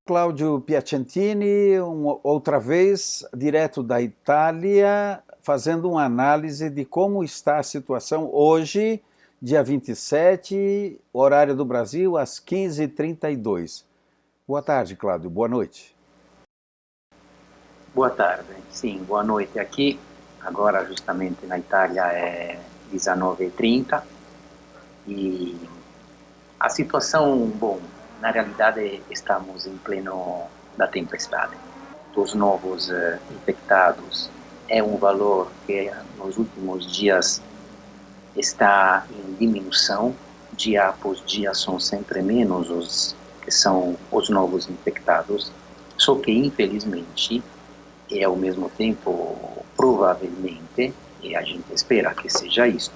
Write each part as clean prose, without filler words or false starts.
Cláudio Piacentini, outra vez, direto da Itália, fazendo uma análise de como está a situação hoje, dia 27, horário do Brasil, às 15h32. Boa tarde, Cláudio. Boa noite. Boa tarde. Sim, boa noite aqui. Agora, justamente, na Itália é 19h30 e a situação, bom, na realidade estamos em pleno da tempestade. Dos novos infectados é um valor que nos últimos dias está em diminuição. Dia após dia são sempre menos os que são os novos infectados, só que infelizmente e ao mesmo tempo, provavelmente, e a gente espera que seja isso,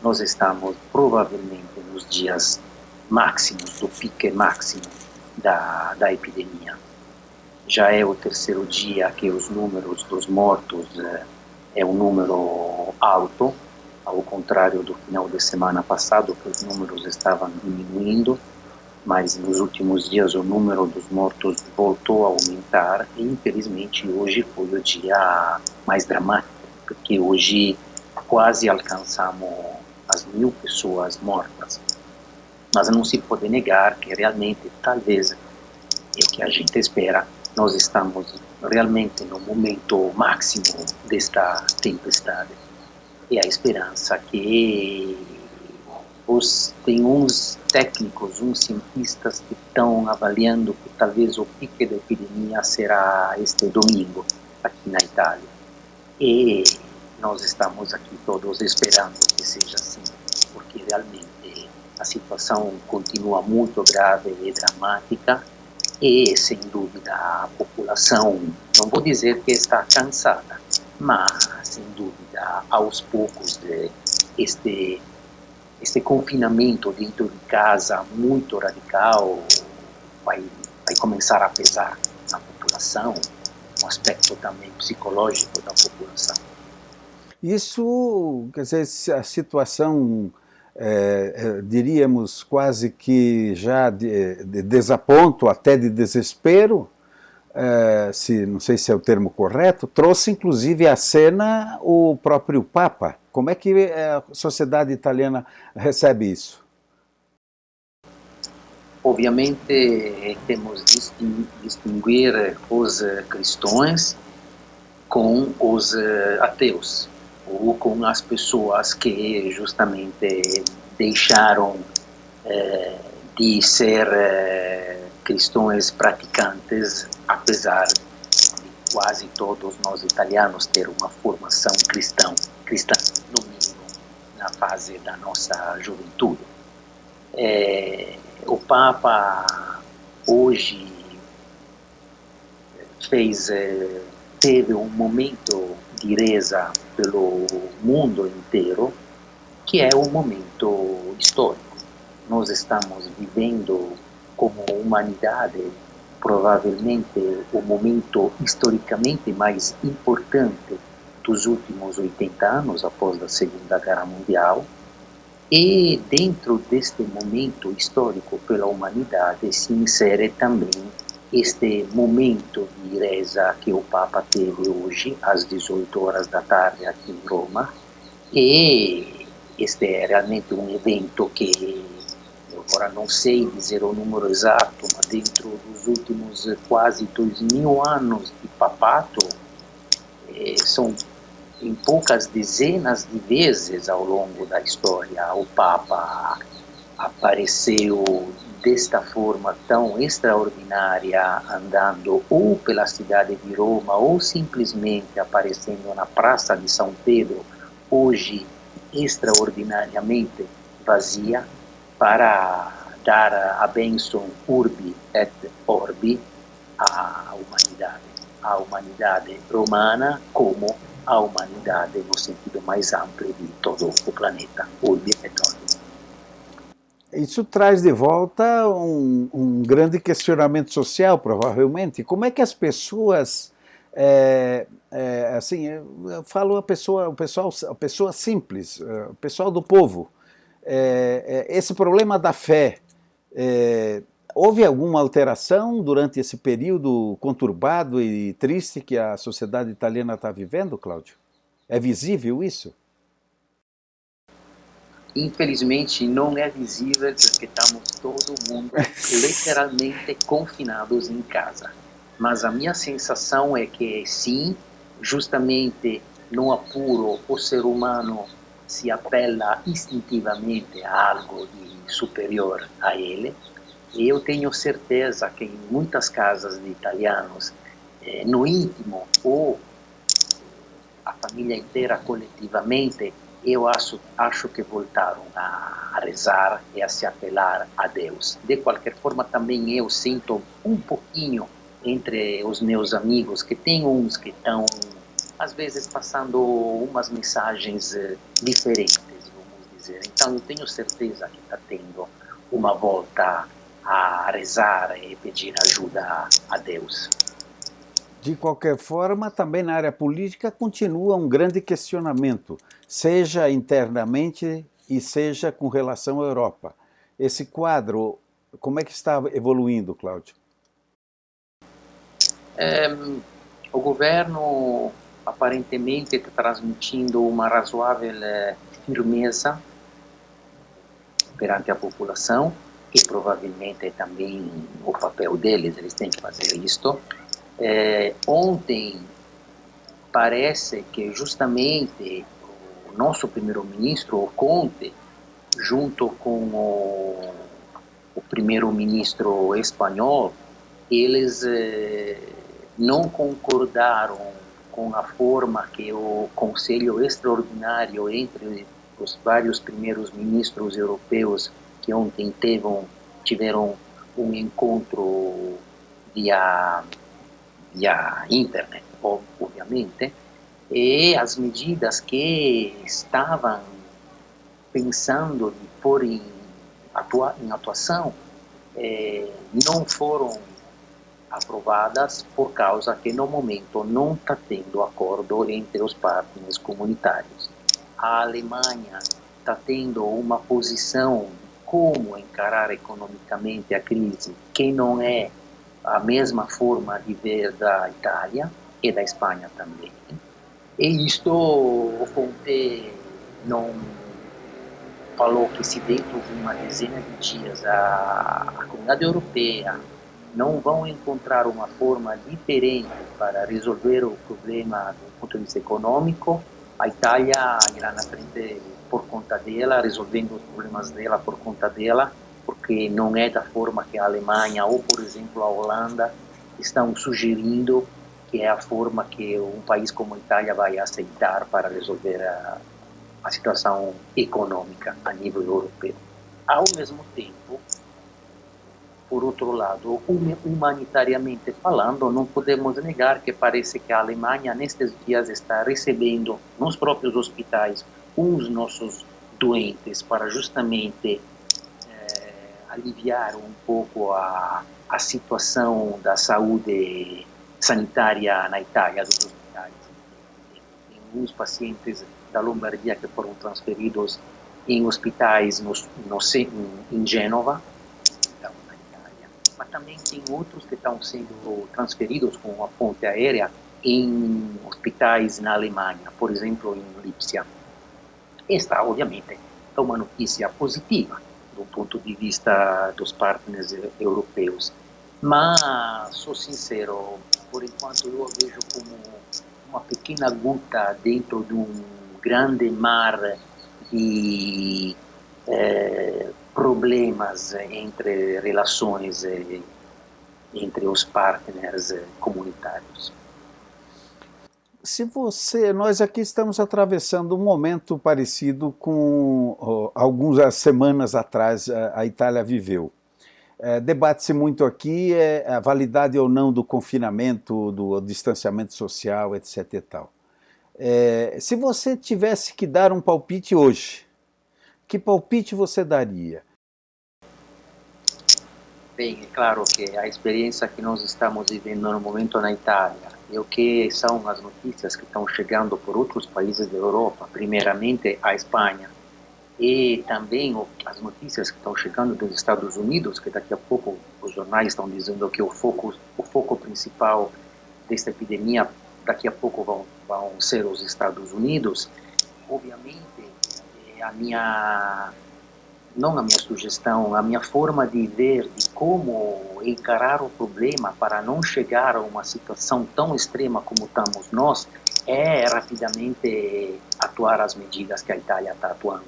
nós estamos provavelmente nos dias máximos, do pique máximo da epidemia. Já é o terceiro dia que os números dos mortos é um número alto, ao contrário do final de semana passado, que os números estavam diminuindo, mas nos últimos dias o número dos mortos voltou a aumentar e infelizmente hoje foi o dia mais dramático, porque hoje quase alcançamos as 1.000 pessoas mortas. Mas não se pode negar que realmente, talvez, é o que a gente espera, nós estamos realmente no momento máximo desta tempestade. E a esperança que tem uns técnicos, uns cientistas que estão avaliando que talvez o pique da epidemia será este domingo, aqui na Itália. E nós estamos aqui todos esperando que seja assim, porque realmente a situação continua muito grave e dramática e, sem dúvida, a população, não vou dizer que está cansada, mas, sem dúvida, aos poucos este confinamento dentro de casa muito radical vai começar a pesar na população, um aspecto também psicológico da população. Isso, quer dizer, a situação, diríamos, quase que já de desaponto, até de desespero, não sei se é o termo correto, trouxe inclusive à cena o próprio Papa. Como é que a sociedade italiana recebe isso? Obviamente temos de distinguir os cristãos com os ateus, ou com as pessoas que justamente deixaram de ser cristãos praticantes, apesar de quase todos nós italianos ter uma formação cristã, no mínimo na fase da nossa juventude. O Papa hoje teve um momento de reza pelo mundo inteiro, que é um momento histórico. Nós estamos vivendo como humanidade provavelmente o momento historicamente mais importante dos últimos 80 anos após a Segunda Guerra Mundial, e dentro deste momento histórico pela humanidade se insere também este momento de reza que o Papa teve hoje às 18 horas da tarde aqui em Roma, e este é realmente um evento que agora não sei dizer o número exato, mas dentro dos últimos quase 2000 anos de papato, são em poucas dezenas de vezes ao longo da história o Papa apareceu desta forma tão extraordinária, andando ou pela cidade de Roma ou simplesmente aparecendo na Praça de São Pedro, hoje extraordinariamente vazia, para dar a bênção Urbi et Orbi à humanidade romana, como a humanidade no sentido mais amplo de todo o planeta, Urbi et Orbi. Isso traz de volta um grande questionamento social, provavelmente. Como é que as pessoas, assim, eu falo a pessoa simples, o pessoal do povo, esse problema da fé, Houve alguma alteração durante esse período conturbado e triste que a sociedade italiana está vivendo, Cláudio? É visível isso? Infelizmente não é visível porque estamos todo mundo literalmente confinados em casa. Mas a minha sensação é que sim, justamente no apuro o ser humano se apela instintivamente a algo de superior a ele. E eu tenho certeza que em muitas casas de italianos, no íntimo ou a família inteira coletivamente, eu acho que voltaram a rezar e a se apelar a Deus. De qualquer forma, também eu sinto um pouquinho entre os meus amigos, que tem uns que estão, às vezes, passando umas mensagens diferentes, vamos dizer. Então, eu tenho certeza que está tendo uma volta a rezar e pedir ajuda a Deus. De qualquer forma, também na área política continua um grande questionamento, seja internamente e seja com relação à Europa. Esse quadro, como é que está evoluindo, Cláudio? O governo aparentemente está transmitindo uma razoável firmeza perante a população, e provavelmente também o papel deles, eles têm que fazer isto. Ontem parece que justamente o nosso primeiro-ministro, o Conte, junto com o primeiro-ministro espanhol, eles não concordaram com a forma que o Conselho Extraordinário entre os vários primeiros ministros europeus que ontem tiveram um encontro via internet, obviamente, e as medidas que estavam pensando de pôr em atuação não foram aprovadas por causa que no momento não está tendo acordo entre os partners comunitários. A Alemanha está tendo uma posição como encarar economicamente a crise que não é a mesma forma de ver da Itália e da Espanha também. E isto o Conte não falou que se dentro de uma dezena de dias a comunidade europeia não vão encontrar uma forma diferente para resolver o problema do ponto de vista econômico, a Itália irá na frente por conta dela, resolvendo os problemas dela por conta dela, porque não é da forma que a Alemanha ou, por exemplo, a Holanda estão sugerindo que é a forma que um país como a Itália vai aceitar para resolver a situação econômica a nível europeu. Ao mesmo tempo, por outro lado, humanitariamente falando, não podemos negar que parece que a Alemanha nestes dias está recebendo nos próprios hospitais os nossos doentes para justamente aliviar um pouco a situação da saúde sanitária na Itália, dos hospitais. Tem alguns pacientes da Lombardia que foram transferidos em hospitais em Gênova, na Itália, mas também tem outros que estão sendo transferidos com a ponte aérea em hospitais na Alemanha, por exemplo, em Lipsia. Esta, obviamente, é uma notícia positiva do ponto de vista dos partners europeus. Mas, sou sincero, por enquanto eu a vejo como uma pequena gota dentro de um grande mar de problemas entre relações entre os partners comunitários. Nós aqui estamos atravessando um momento parecido com algumas semanas atrás a Itália viveu. Debate-se muito aqui a validade ou não do confinamento, do distanciamento social, etc. e tal. Se você tivesse que dar um palpite hoje, que palpite você daria? Bem, é claro que a experiência que nós estamos vivendo no momento na Itália e o que são as notícias que estão chegando por outros países da Europa, primeiramente a Espanha, e também as notícias que estão chegando dos Estados Unidos, que daqui a pouco os jornais estão dizendo que o foco principal desta epidemia daqui a pouco vão ser os Estados Unidos. Obviamente, não a minha sugestão, a minha forma de ver de como encarar o problema para não chegar a uma situação tão extrema como estamos nós, é rapidamente atuar as medidas que a Itália está atuando.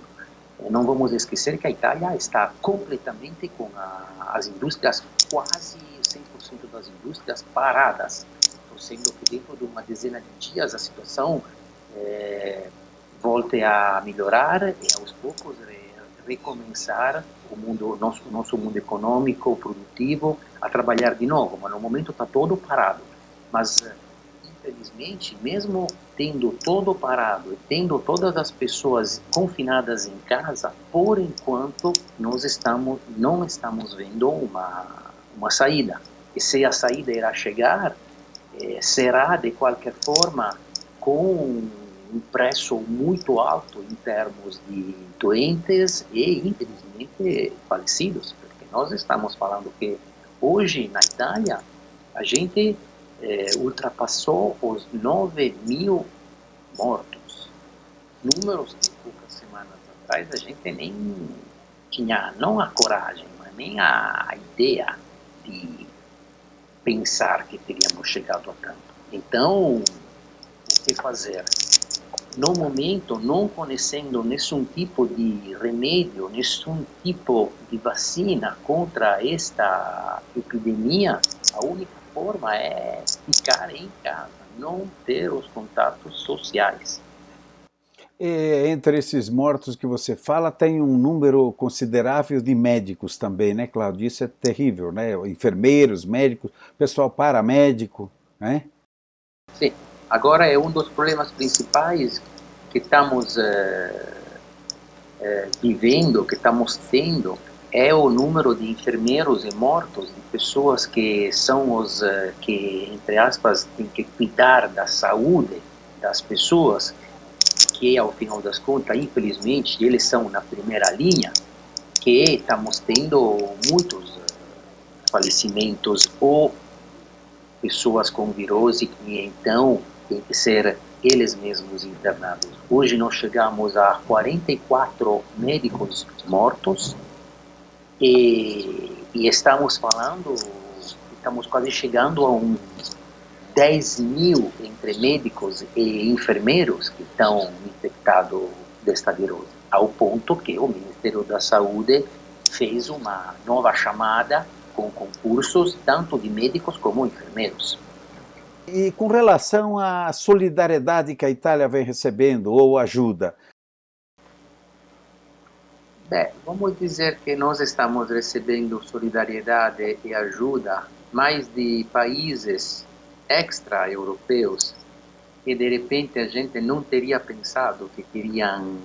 Não vamos esquecer que a Itália está completamente com as indústrias, quase 100% das indústrias paradas, torcendo que dentro de uma dezena de dias a situação volte a melhorar e aos poucos recomeçar o nosso mundo econômico, produtivo, a trabalhar de novo. Mas no momento está todo parado. Mas, infelizmente, mesmo tendo todo parado e tendo todas as pessoas confinadas em casa, por enquanto nós não estamos vendo uma saída. E se a saída irá chegar, será de qualquer forma com um preço muito alto em termos de doentes e, infelizmente, falecidos, porque nós estamos falando que hoje na Itália a gente ultrapassou os 9.000 mortos, números que poucas semanas atrás a gente nem tinha, não a coragem, mas nem a ideia de pensar que teríamos chegado a tanto. Então, o que fazer? No momento, não conhecendo nenhum tipo de remédio, nenhum tipo de vacina contra esta epidemia, a única forma é ficar em casa, não ter os contatos sociais. E entre esses mortos que você fala, tem um número considerável de médicos também, né, Cláudio? Isso é terrível, né? Enfermeiros, médicos, pessoal paramédico, né? Sim, agora é um dos problemas principais que estamos vivendo, que estamos tendo, é o número de enfermeiros e mortos, de pessoas que são os que, entre aspas, têm que cuidar da saúde das pessoas, que ao final das contas, infelizmente, eles são na primeira linha, que estamos tendo muitos falecimentos ou pessoas com virose que então tem que ser eles mesmos internados. Hoje nós chegamos a 44 médicos mortos e estamos quase chegando a uns 10.000 entre médicos e enfermeiros que estão infectados desta virose, ao ponto que o Ministério da Saúde fez uma nova chamada com concursos tanto de médicos como enfermeiros. E com relação à solidariedade que a Itália vem recebendo, ou ajuda? Bem, vamos dizer que nós estamos recebendo solidariedade e ajuda mais de países extra-europeus que de repente a gente não teria pensado que teriam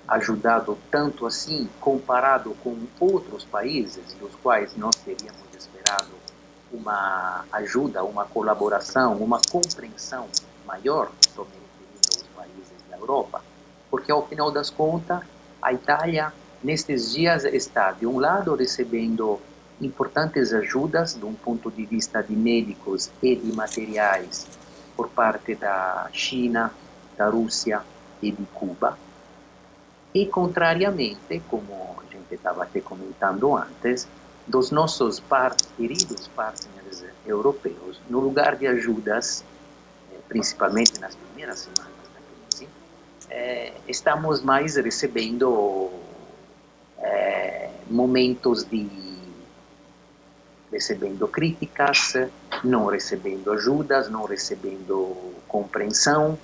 ajudado tanto assim, comparado com outros países dos quais nós teríamos esperado uma ajuda, uma colaboração, uma compreensão maior, estou me referindo aos países da Europa, porque ao final das contas, a Itália, nestes dias, está, de um lado, recebendo importantes ajudas, de um ponto de vista de médicos e de materiais, por parte da China, da Rússia e de Cuba, e, contrariamente, como a gente estava até comentando antes, dos nossos queridos partners europeus, no lugar de ajudas, principalmente nas primeiras semanas da crise, estamos mais recebendo momentos recebendo críticas, não recebendo ajudas, não recebendo compreensão,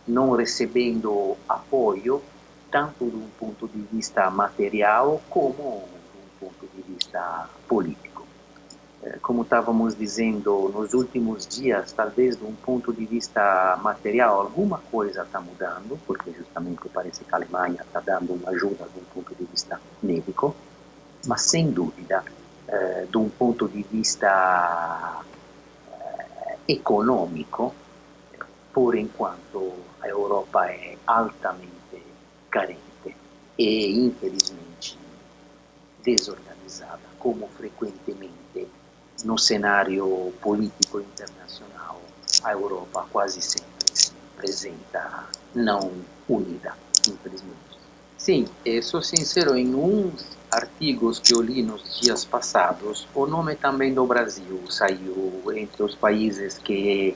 não recebendo apoio, tanto de um ponto de vista material como de um ponto de vista político. Como estávamos dizendo nos últimos dias, talvez de um ponto de vista material alguma coisa está mudando, porque justamente parece que a Alemanha está dando uma ajuda de um ponto de vista médico, mas sem dúvida, de um ponto de vista econômico, por enquanto a Europa é altamente carente e, infelizmente, desorganizada, como frequentemente no cenário político internacional, a Europa quase sempre se apresenta não unida, infelizmente. Sim, sou sincero, em uns artigos que eu li nos dias passados, o nome também do Brasil saiu entre os países que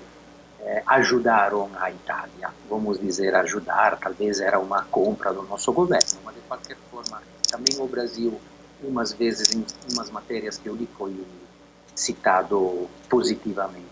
ajudaram a Itália. Vamos dizer ajudar, talvez era uma compra do nosso governo, mas de qualquer forma, também o Brasil, umas vezes em umas matérias que eu li, foi citado positivamente